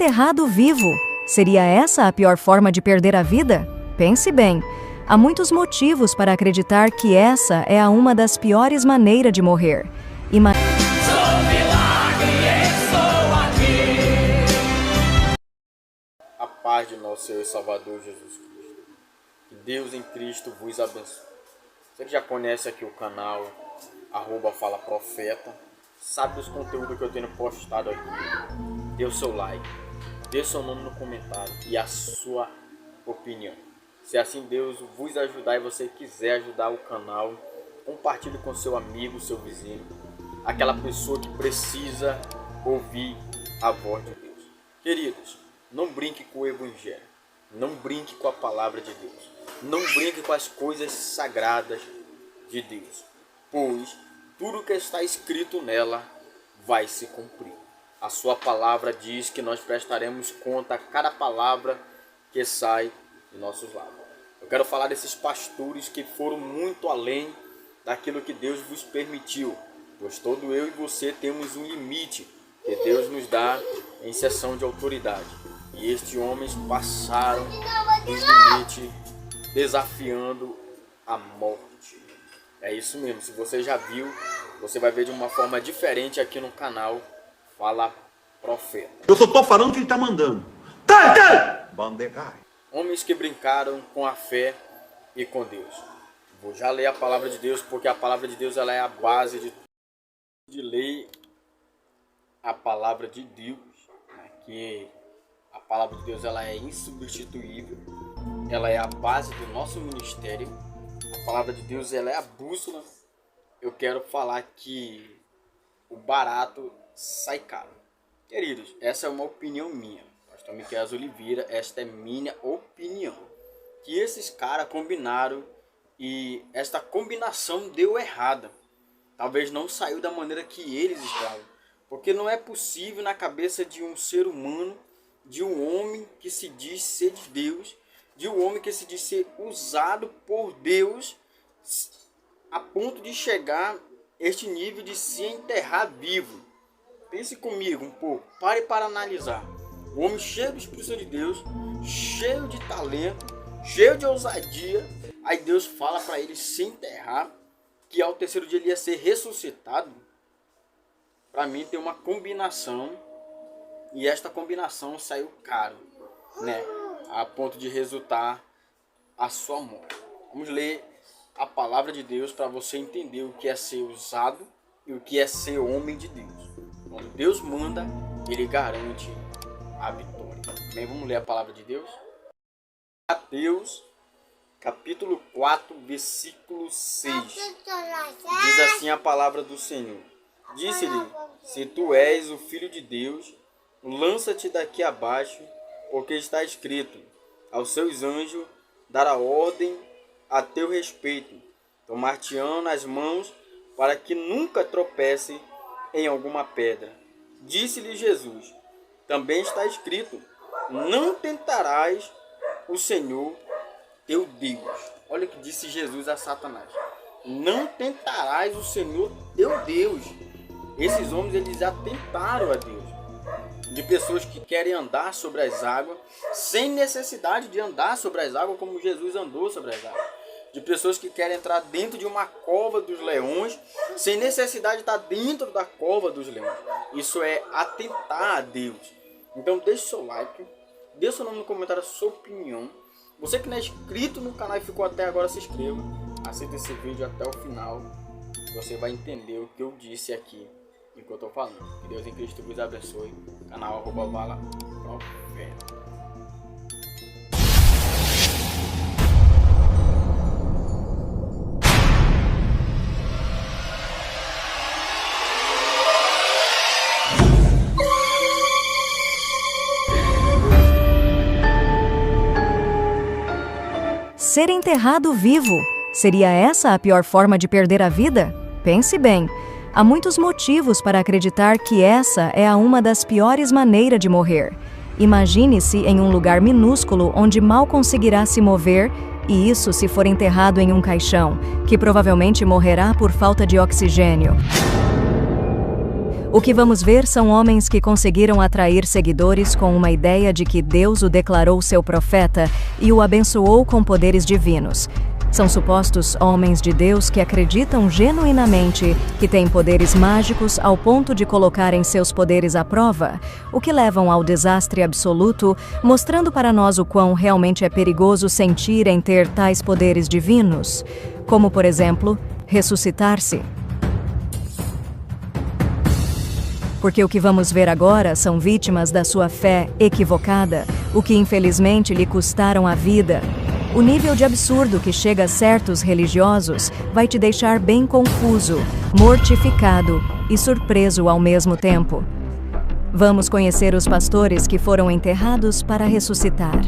Enterrado vivo. Seria essa a pior forma de perder a vida? Pense bem. Há muitos motivos para acreditar que essa é uma das piores maneiras de morrer. A paz de nosso Senhor e Salvador Jesus Cristo. Que Deus em Cristo vos abençoe. Você já conhece aqui o canal @falaprofeta, sabe dos conteúdos que eu tenho postado aqui. Dê o seu like, dê seu nome no comentário e a sua opinião. Se assim Deus vos ajudar e você quiser ajudar o canal, compartilhe com seu amigo, seu vizinho, aquela pessoa que precisa ouvir a voz de Deus. Queridos, não brinque com o Evangelho, não brinque com a palavra de Deus, não brinque com as coisas sagradas de Deus, pois tudo que está escrito nela vai se cumprir. A sua palavra diz que nós prestaremos conta a cada palavra que sai de nossos lábios. Eu quero falar desses pastores que foram muito além daquilo que Deus vos permitiu, pois todo eu e você temos um limite que Deus nos dá em sessão de autoridade. E estes homens passaram dos limites, desafiando a morte. É isso mesmo, se você já viu, você vai ver de uma forma diferente aqui no canal Fala Profeta. Eu só estou falando o que ele está mandando. Tá! Bandegai. Homens que brincaram com a fé e com Deus. Vou já ler a palavra de Deus, porque a palavra de Deus ela é a base de ler a palavra de Deus, né? Que a palavra de Deus ela é insubstituível, ela é a base do nosso ministério. A palavra de Deus ela é a bússola. Eu quero falar que o barato sai caro. Queridos, essa é uma opinião minha. Pastor Miquel Oliveira, esta é minha opinião. Que esses caras combinaram e esta combinação deu errada. Talvez não saiu da maneira que eles estavam. Porque não é possível na cabeça de um ser humano, de um homem que se diz ser de Deus, de um homem que se diz ser usado por Deus, a ponto de chegar a este nível de se enterrar vivo. Pense comigo um pouco, pare para analisar. O homem cheio do Espírito de Deus, cheio de talento, cheio de ousadia. Aí Deus fala para ele se enterrar, que ao terceiro dia ele ia ser ressuscitado. Para mim tem uma combinação, e esta combinação saiu caro, né? A ponto de resultar a sua morte. Vamos ler a palavra de Deus para você entender o que é ser usado e o que é ser homem de Deus. Quando Deus manda, ele garante a vitória. Bem, vamos ler a palavra de Deus? Mateus, capítulo 4, versículo 6. Diz assim a palavra do Senhor. Disse-lhe, se tu és o Filho de Deus, lança-te daqui abaixo, porque está escrito, aos seus anjos dará ordem a teu respeito, tomar-te-ão nas mãos, para que nunca tropece em alguma pedra. Disse-lhe Jesus, também está escrito, não tentarás o Senhor teu Deus. Olha o que disse Jesus a Satanás. Não tentarás o Senhor teu Deus. Esses homens eles já tentaram a Deus. De pessoas que querem andar sobre as águas, sem necessidade de andar sobre as águas como Jesus andou sobre as águas. De pessoas que querem entrar dentro de uma cova dos leões, sem necessidade de estar dentro da cova dos leões. Isso é atentar a Deus. Então deixe seu like, deixe seu nome no comentário, a sua opinião. Você que não é inscrito no canal e ficou até agora, se inscreva. Assista esse vídeo até o final. Você vai entender o que eu disse aqui enquanto eu estou falando. Que Deus em Cristo vos abençoe. Canal @Fala Profeta. Ser enterrado vivo. Seria essa a pior forma de perder a vida? Pense bem. Há muitos motivos para acreditar que essa é uma das piores maneiras de morrer. Imagine-se em um lugar minúsculo onde mal conseguirá se mover, e isso se for enterrado em um caixão, que provavelmente morrerá por falta de oxigênio. O que vamos ver são homens que conseguiram atrair seguidores com uma ideia de que Deus o declarou seu profeta e o abençoou com poderes divinos. São supostos homens de Deus que acreditam genuinamente que têm poderes mágicos ao ponto de colocarem seus poderes à prova, o que levam ao desastre absoluto, mostrando para nós o quão realmente é perigoso sentir em ter tais poderes divinos, como, por exemplo, ressuscitar-se. Porque o que vamos ver agora são vítimas da sua fé equivocada, o que infelizmente lhe custaram a vida. O nível de absurdo que chega a certos religiosos vai te deixar bem confuso, mortificado e surpreso ao mesmo tempo. Vamos conhecer os pastores que foram enterrados para ressuscitar.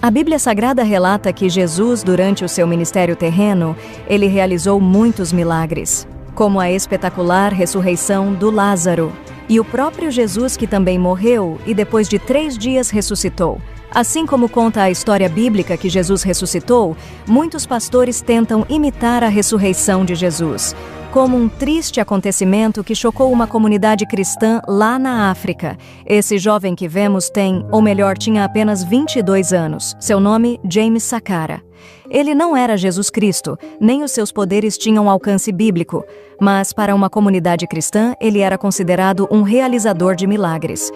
A Bíblia Sagrada relata que Jesus, durante o seu ministério terreno, ele realizou muitos milagres, como a espetacular ressurreição do Lázaro, e o próprio Jesus que também morreu e depois de 3 dias ressuscitou. Assim como conta a história bíblica que Jesus ressuscitou, muitos pastores tentam imitar a ressurreição de Jesus, como um triste acontecimento que chocou uma comunidade cristã lá na África. Esse jovem que vemos tem, ou melhor, tinha apenas 22 anos. Seu nome, James Sakara. Ele não era Jesus Cristo, nem os seus poderes tinham alcance bíblico, mas para uma comunidade cristã, ele era considerado um realizador de milagres.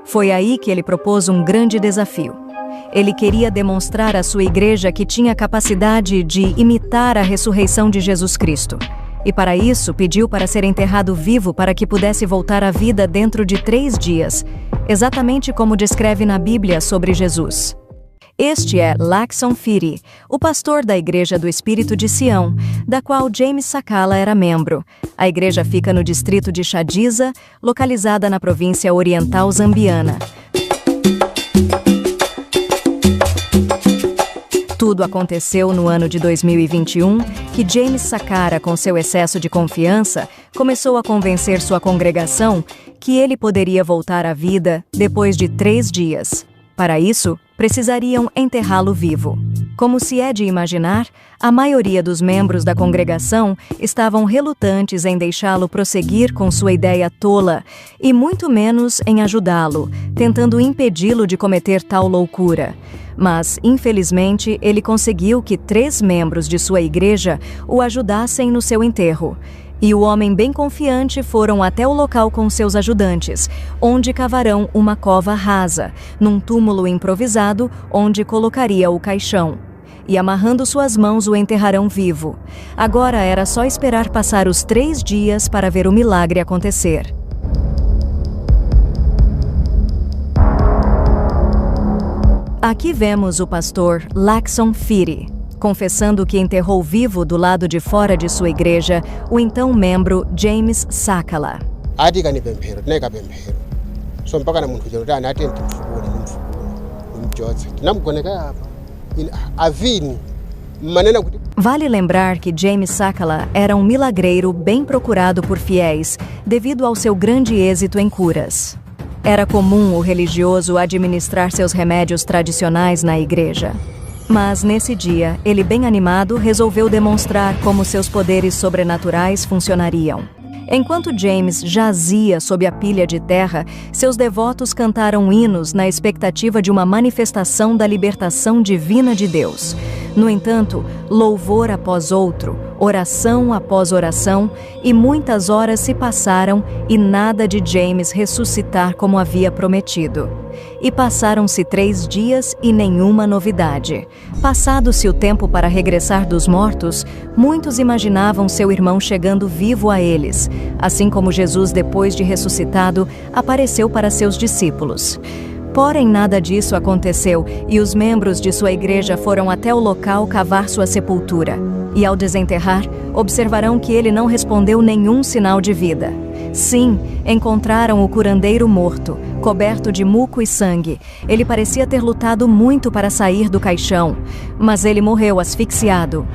Foi aí que ele propôs um grande desafio. Ele queria demonstrar à sua igreja que tinha capacidade de imitar a ressurreição de Jesus Cristo. E para isso, pediu para ser enterrado vivo para que pudesse voltar à vida dentro de 3 dias, exatamente como descreve na Bíblia sobre Jesus. Este é Lakson Firi, o pastor da Igreja do Espírito de Sião, da qual James Sakala era membro. A igreja fica no distrito de Chadiza, localizada na província oriental zambiana. Tudo aconteceu no ano de 2021, que James Sakara, com seu excesso de confiança, começou a convencer sua congregação que ele poderia voltar à vida depois de 3 dias. Para isso, precisariam enterrá-lo vivo. Como se é de imaginar, a maioria dos membros da congregação estavam relutantes em deixá-lo prosseguir com sua ideia tola, e muito menos em ajudá-lo, tentando impedi-lo de cometer tal loucura. Mas, infelizmente, ele conseguiu que 3 membros de sua igreja o ajudassem no seu enterro. E o homem bem confiante foram até o local com seus ajudantes, onde cavarão uma cova rasa, num túmulo improvisado onde colocaria o caixão. E amarrando suas mãos o enterrarão vivo. Agora era só esperar passar os 3 dias para ver o milagre acontecer. Aqui vemos o pastor Lakson Firi, confessando que enterrou vivo do lado de fora de sua igreja o então membro James Sakala. Vale lembrar que James Sakala era um milagreiro bem procurado por fiéis, devido ao seu grande êxito em curas. Era comum o religioso administrar seus remédios tradicionais na igreja. Mas, nesse dia, ele bem animado resolveu demonstrar como seus poderes sobrenaturais funcionariam. Enquanto James jazia sob a pilha de terra, seus devotos cantaram hinos na expectativa de uma manifestação da libertação divina de Deus. No entanto, louvor após outro, oração após oração, e muitas horas se passaram e nada de James ressuscitar como havia prometido. E passaram-se 3 dias e nenhuma novidade. Passado-se o tempo para regressar dos mortos, muitos imaginavam seu irmão chegando vivo a eles, assim como Jesus, depois de ressuscitado, apareceu para seus discípulos. Porém, nada disso aconteceu e os membros de sua igreja foram até o local cavar sua sepultura. E ao desenterrar, observarão que ele não respondeu nenhum sinal de vida. Sim, encontraram o curandeiro morto, coberto de muco e sangue. Ele parecia ter lutado muito para sair do caixão, mas ele morreu asfixiado.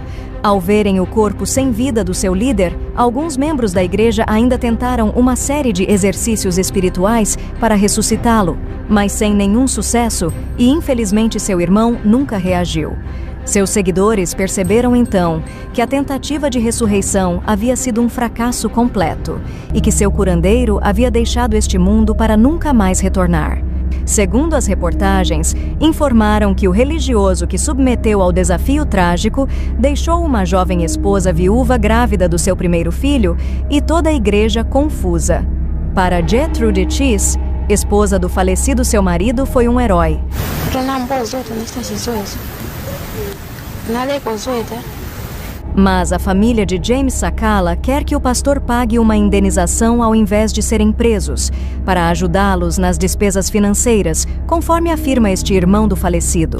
Ao verem o corpo sem vida do seu líder, alguns membros da igreja ainda tentaram uma série de exercícios espirituais para ressuscitá-lo, mas sem nenhum sucesso, e infelizmente seu irmão nunca reagiu. Seus seguidores perceberam então que a tentativa de ressurreição havia sido um fracasso completo e que seu curandeiro havia deixado este mundo para nunca mais retornar. Segundo as reportagens, informaram que o religioso que submeteu ao desafio trágico deixou uma jovem esposa viúva grávida do seu primeiro filho e toda a igreja confusa. Para Gertrude Cheese, esposa do falecido seu marido, foi um herói. Mas a família de James Sakala quer que o pastor pague uma indenização ao invés de serem presos, para ajudá-los nas despesas financeiras, conforme afirma este irmão do falecido.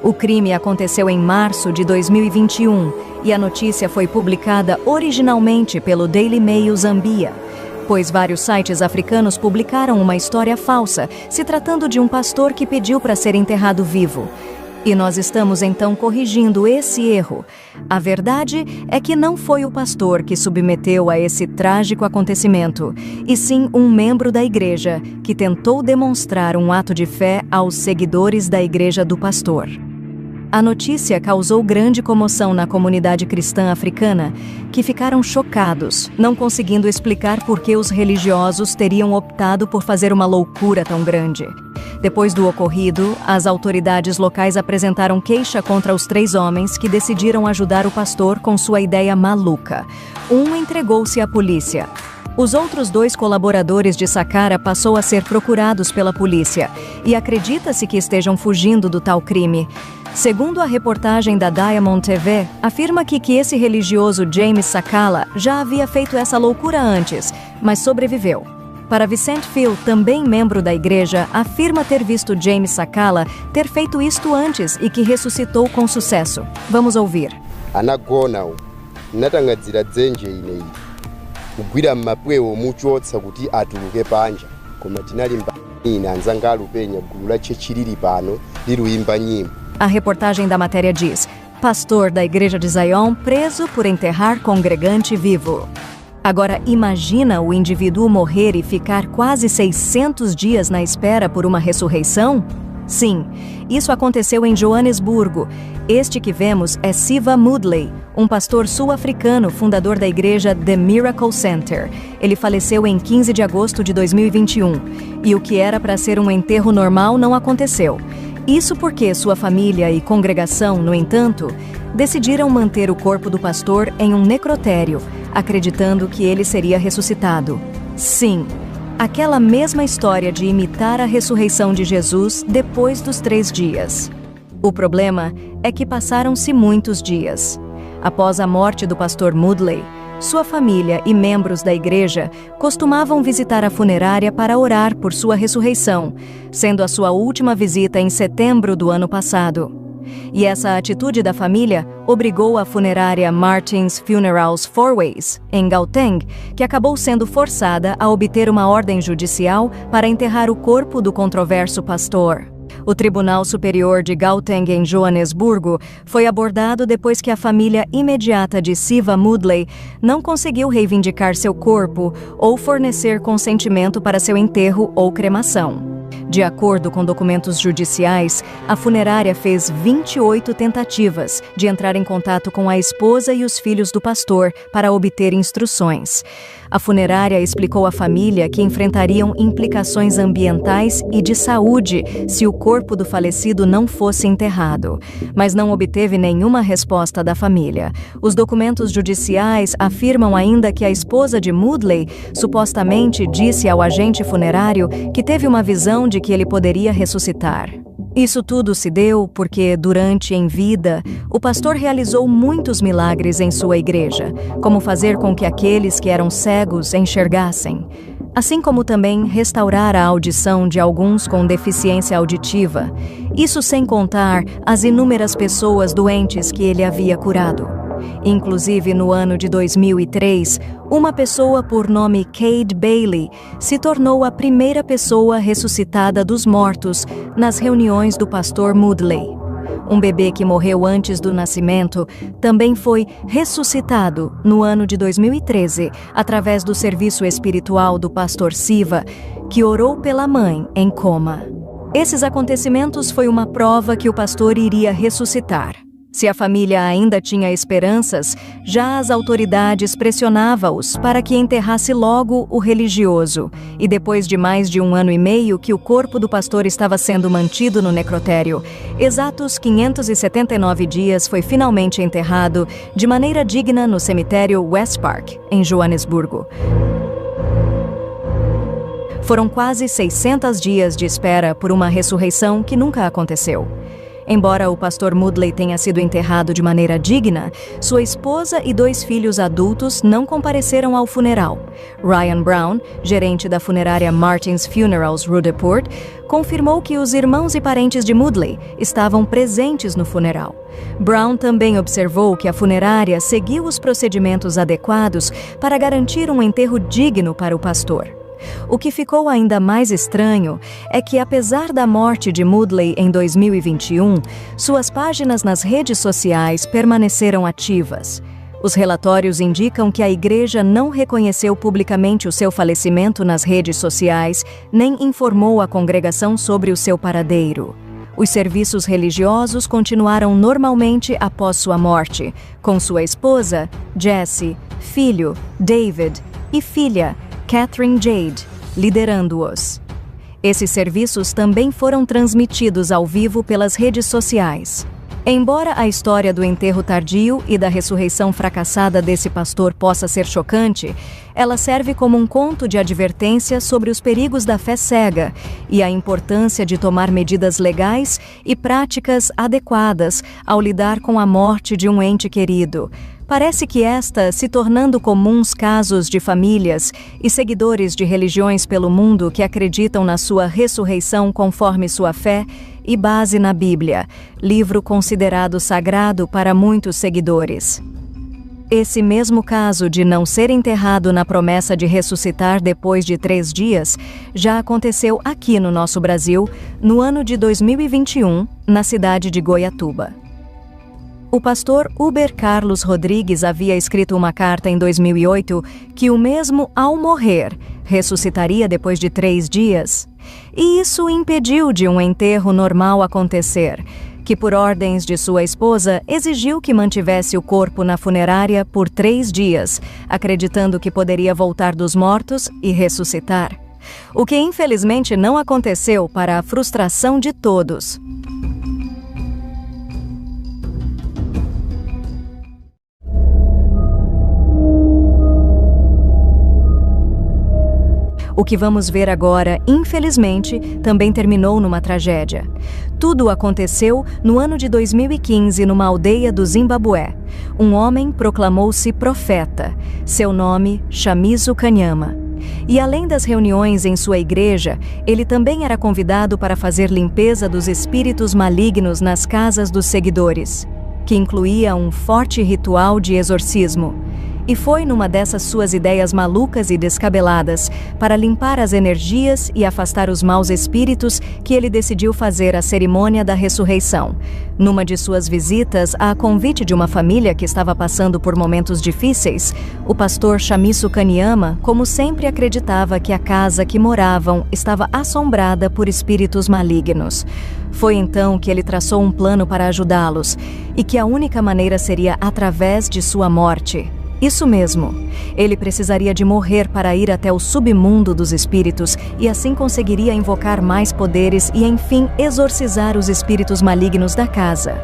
O crime aconteceu em março de 2021 e a notícia foi publicada originalmente pelo Daily Mail Zambia, pois vários sites africanos publicaram uma história falsa, se tratando de um pastor que pediu para ser enterrado vivo. E nós estamos então corrigindo esse erro. A verdade é que não foi o pastor que submeteu a esse trágico acontecimento, e sim um membro da igreja que tentou demonstrar um ato de fé aos seguidores da igreja do pastor. A notícia causou grande comoção na comunidade cristã africana, que ficaram chocados, não conseguindo explicar por que os religiosos teriam optado por fazer uma loucura tão grande. Depois do ocorrido, as autoridades locais apresentaram queixa contra os 3 homens que decidiram ajudar o pastor com sua ideia maluca. Um entregou-se à polícia. Os outros 2 colaboradores de Sakara passou a ser procurados pela polícia e acredita-se que estejam fugindo do tal crime. Segundo a reportagem da Diamond TV, afirma que esse religioso James Sakala já havia feito essa loucura antes, mas sobreviveu. Para Vicente Phil, também membro da igreja, afirma ter visto James Sakala ter feito isto antes e que ressuscitou com sucesso. Vamos ouvir. Anagonao, natangadzira dzenje inei. Kugwira mapwewo muchotsa kuti atuluke panja, koma tinalimba ina nzangalo penya gulu la chechiriri pano liruimba nyimbo. A reportagem da matéria diz: pastor da igreja de Zion preso por enterrar congregante vivo. Agora imagina o indivíduo morrer e ficar quase 600 dias na espera por uma ressurreição? Sim, isso aconteceu em Joanesburgo. Este que vemos é Siva Moodley, um pastor sul-africano, fundador da igreja The Miracle Center. Ele faleceu em 15 de agosto de 2021, e o que era para ser um enterro normal não aconteceu. Isso porque sua família e congregação, no entanto, decidiram manter o corpo do pastor em um necrotério, acreditando que ele seria ressuscitado. Sim, aquela mesma história de imitar a ressurreição de Jesus depois dos 3 dias. O problema é que passaram-se muitos dias. Após a morte do pastor Moodley, sua família e membros da igreja costumavam visitar a funerária para orar por sua ressurreição, sendo a sua última visita em setembro do ano passado. E essa atitude da família obrigou a funerária Martins Funerals Fourways, em Gauteng, que acabou sendo forçada a obter uma ordem judicial para enterrar o corpo do controverso pastor. O Tribunal Superior de Gauteng, em Joanesburgo, foi abordado depois que a família imediata de Siva Moodley não conseguiu reivindicar seu corpo ou fornecer consentimento para seu enterro ou cremação. De acordo com documentos judiciais, a funerária fez 28 tentativas de entrar em contato com a esposa e os filhos do pastor para obter instruções. A funerária explicou à família que enfrentariam implicações ambientais e de saúde se o corpo do falecido não fosse enterrado, mas não obteve nenhuma resposta da família. Os documentos judiciais afirmam ainda que a esposa de Moodley supostamente disse ao agente funerário que teve uma visão de que ele poderia ressuscitar. Isso tudo se deu porque, durante em vida, o pastor realizou muitos milagres em sua igreja, como fazer com que aqueles que eram cegos enxergassem, assim como também restaurar a audição de alguns com deficiência auditiva, isso sem contar as inúmeras pessoas doentes que ele havia curado. Inclusive, no ano de 2003, uma pessoa por nome Cade Bailey se tornou a primeira pessoa ressuscitada dos mortos nas reuniões do pastor Moodley. Um bebê que morreu antes do nascimento também foi ressuscitado no ano de 2013 através do serviço espiritual do pastor Siva, que orou pela mãe em coma. Esses acontecimentos foi uma prova que o pastor iria ressuscitar. Se a família ainda tinha esperanças, já as autoridades pressionavam-os para que enterrasse logo o religioso. E depois de mais de 1 ano e meio que o corpo do pastor estava sendo mantido no necrotério, exatos 579 dias foi finalmente enterrado de maneira digna no cemitério West Park, em Joanesburgo. Foram quase 600 dias de espera por uma ressurreição que nunca aconteceu. Embora o pastor Moodley tenha sido enterrado de maneira digna, sua esposa e 2 filhos adultos não compareceram ao funeral. Ryan Brown, gerente da funerária Martin's Funerals Rutherford, confirmou que os irmãos e parentes de Moodley estavam presentes no funeral. Brown também observou que a funerária seguiu os procedimentos adequados para garantir um enterro digno para o pastor. O que ficou ainda mais estranho é que, apesar da morte de Moodley em 2021, suas páginas nas redes sociais permaneceram ativas. Os relatórios indicam que a igreja não reconheceu publicamente o seu falecimento nas redes sociais, nem informou a congregação sobre o seu paradeiro. Os serviços religiosos continuaram normalmente após sua morte, com sua esposa, Jessie, filho, David, e filha, Catherine Jade, liderando-os. Esses serviços também foram transmitidos ao vivo pelas redes sociais. Embora a história do enterro tardio e da ressurreição fracassada desse pastor possa ser chocante, ela serve como um conto de advertência sobre os perigos da fé cega e a importância de tomar medidas legais e práticas adequadas ao lidar com a morte de um ente querido. Parece que se tornando comuns casos de famílias e seguidores de religiões pelo mundo que acreditam na sua ressurreição conforme sua fé e base na Bíblia, livro considerado sagrado para muitos seguidores. Esse mesmo caso de não ser enterrado na promessa de ressuscitar depois de 3 dias já aconteceu aqui no nosso Brasil, no ano de 2021, na cidade de Goiatuba. O pastor Uber Carlos Rodrigues havia escrito uma carta em 2008 que o mesmo, ao morrer, ressuscitaria depois de 3 dias. E isso impediu de um enterro normal acontecer, que por ordens de sua esposa exigiu que mantivesse o corpo na funerária por 3 dias, acreditando que poderia voltar dos mortos e ressuscitar. O que infelizmente não aconteceu, para a frustração de todos. O que vamos ver agora, infelizmente, também terminou numa tragédia. Tudo aconteceu no ano de 2015, numa aldeia do Zimbabué. Um homem proclamou-se profeta. Seu nome, Shamizu Kanyama. E além das reuniões em sua igreja, ele também era convidado para fazer limpeza dos espíritos malignos nas casas dos seguidores, que incluía um forte ritual de exorcismo. E foi numa dessas suas ideias malucas e descabeladas, para limpar as energias e afastar os maus espíritos, que ele decidiu fazer a cerimônia da ressurreição. Numa de suas visitas, a convite de uma família que estava passando por momentos difíceis, o pastor Shamizu Kanyama, como sempre, acreditava que a casa que moravam estava assombrada por espíritos malignos. Foi então que ele traçou um plano para ajudá-los, e que a única maneira seria através de sua morte. Isso mesmo, ele precisaria de morrer para ir até o submundo dos espíritos e assim conseguiria invocar mais poderes e, enfim, exorcizar os espíritos malignos da casa.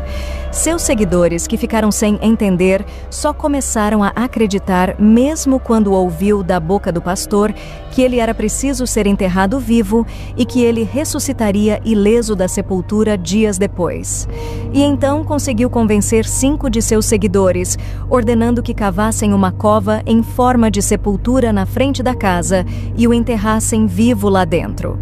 Seus seguidores, que ficaram sem entender, só começaram a acreditar mesmo quando ouviu da boca do pastor que ele era preciso ser enterrado vivo e que ele ressuscitaria ileso da sepultura dias depois. E então conseguiu convencer 5 de seus seguidores, ordenando que cavassem uma cova em forma de sepultura na frente da casa e o enterrassem vivo lá dentro.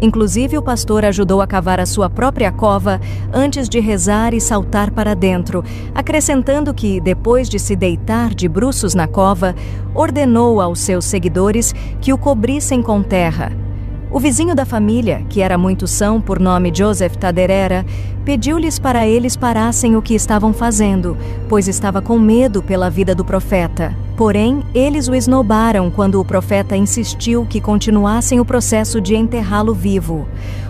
Inclusive, o pastor ajudou a cavar a sua própria cova antes de rezar e saltar para dentro, acrescentando que, depois de se deitar de bruços na cova, ordenou aos seus seguidores que o cobrissem com terra. O vizinho da família, que era muito são por nome Joseph Taderera, pediu-lhes para eles parassem o que estavam fazendo, pois estava com medo pela vida do profeta. Porém, eles o esnobaram quando o profeta insistiu que continuassem o processo de enterrá-lo vivo.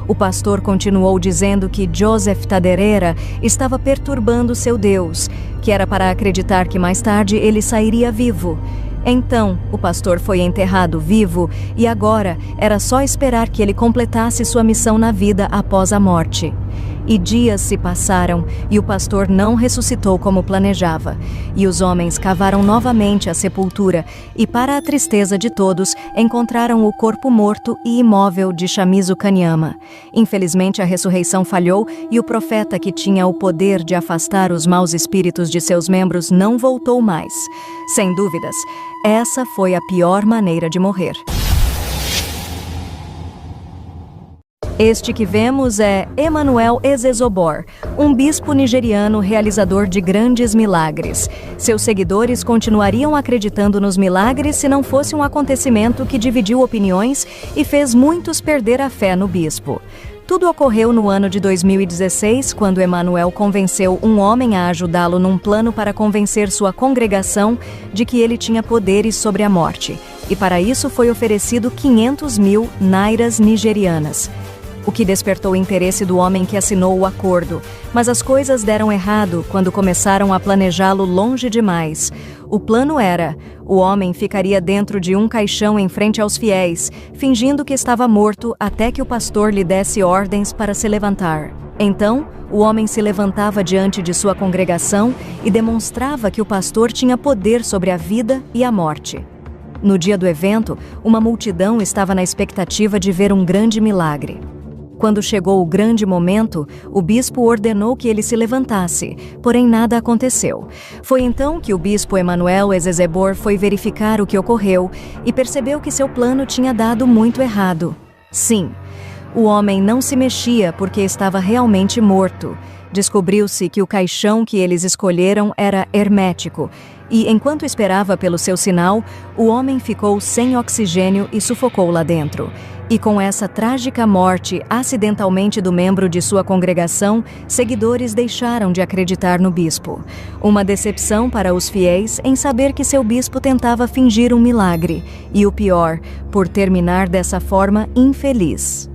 O pastor continuou dizendo que Joseph Taderera estava perturbando seu Deus, que era para acreditar que mais tarde ele sairia vivo. Então, o pastor foi enterrado vivo e agora era só esperar que ele completasse sua missão na vida após a morte. E dias se passaram e o pastor não ressuscitou como planejava. E os homens cavaram novamente a sepultura e, para a tristeza de todos, encontraram o corpo morto e imóvel de Shamizu Kanyama. Infelizmente, a ressurreição falhou e o profeta que tinha o poder de afastar os maus espíritos de seus membros não voltou mais. Sem dúvidas, essa foi a pior maneira de morrer. Este que vemos é Emmanuel Ezezobor, um bispo nigeriano realizador de grandes milagres. Seus seguidores continuariam acreditando nos milagres se não fosse um acontecimento que dividiu opiniões e fez muitos perder a fé no bispo. Tudo ocorreu no ano de 2016, quando Emmanuel convenceu um homem a ajudá-lo num plano para convencer sua congregação de que ele tinha poderes sobre a morte. E para isso foi oferecido 500 mil nairas nigerianas. O que despertou o interesse do homem que assinou o acordo. Mas as coisas deram errado quando começaram a planejá-lo longe demais. O plano era: o homem ficaria dentro de um caixão em frente aos fiéis, fingindo que estava morto até que o pastor lhe desse ordens para se levantar. Então, o homem se levantava diante de sua congregação e demonstrava que o pastor tinha poder sobre a vida e a morte. No dia do evento, uma multidão estava na expectativa de ver um grande milagre. Quando chegou o grande momento, o bispo ordenou que ele se levantasse, porém nada aconteceu. Foi então que o bispo Emmanuel Ezezobor foi verificar o que ocorreu e percebeu que seu plano tinha dado muito errado. Sim, o homem não se mexia porque estava realmente morto. Descobriu-se que o caixão que eles escolheram era hermético e, enquanto esperava pelo seu sinal, o homem ficou sem oxigênio e sufocou lá dentro. E com essa trágica morte acidentalmente do membro de sua congregação, seguidores deixaram de acreditar no bispo. Uma decepção para os fiéis em saber que seu bispo tentava fingir um milagre. E o pior, por terminar dessa forma infeliz.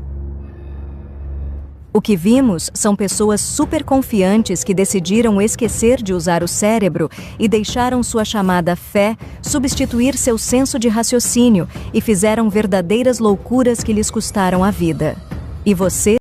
O que vimos são pessoas super confiantes que decidiram esquecer de usar o cérebro e deixaram sua chamada fé substituir seu senso de raciocínio e fizeram verdadeiras loucuras que lhes custaram a vida. E você?